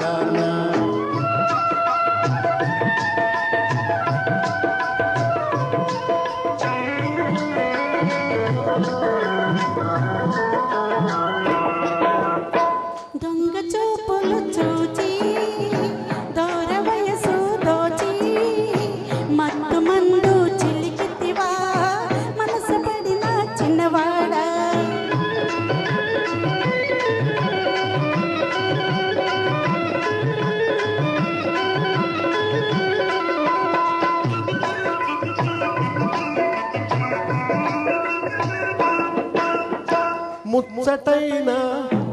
చిన్నదానా దొంగ చూపులు చూచి దూర వయసు దోచి మత్తు మందు చిలికితివా మనసు పడిన చిన్నవాడా ముచ్చటైన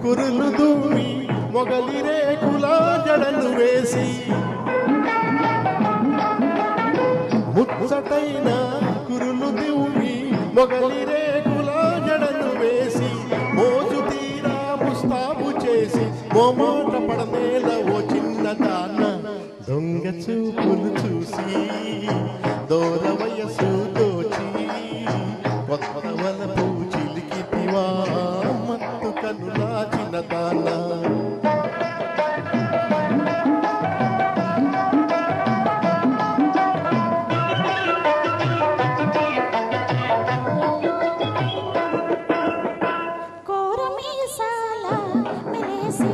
కురులు దూవి మొగలి రేకుల జడలు వేసి ముచ్చటైన కురులు దూవి మొగలి రేకుల జడలు వేసి మోజు తీరా ముస్తాబు చేసి మోమాట పడమేల ఓ చిన్నదాన దొంగ చూపులు చూసి దూర వయసు దోచి కొత్త వలపు చిలికితివా మత్తు కనులా చిన్నదానా కోరమీసాల మెలేసి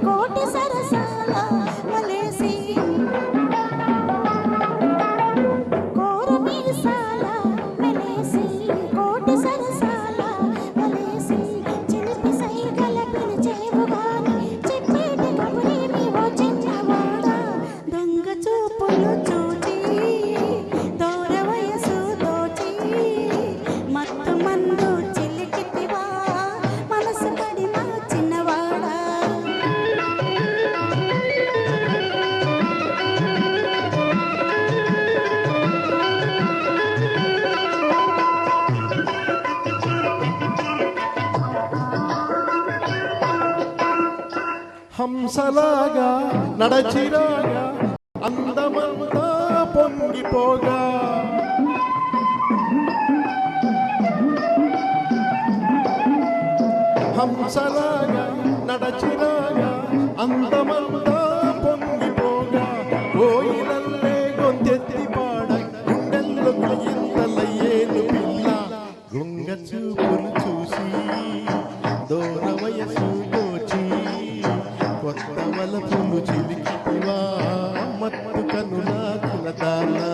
కోటి సరసాల మలేసి కోరమీసాల మెలేసి కోటి సరసాల మలేసి చిలిపి సైగల పిలిచేవు గాని చెప్పేటి కబురేమి ఓ చిన్నవాడా దొంగ చూపులు చూచి దూర వయసు దోచి మత్తు మందు చిలికితివా మనసు పడిన చిన్నవాడా హంసలాగా నడచిరాగా అందమంతా పొంగిపోగా హంసలాగా నడచిరాగా అందమంతా పొంగిపోగా కోయిలల్లే గొంతెత్తి పాడ గుండెల్లో ఇంతలయ్యేను పిల్ల గుంగ చూపులు చూసి దూర వయసు దోచి కొత్త వలపులు చిలికితివా మత్తు కనులా చిన్నదానా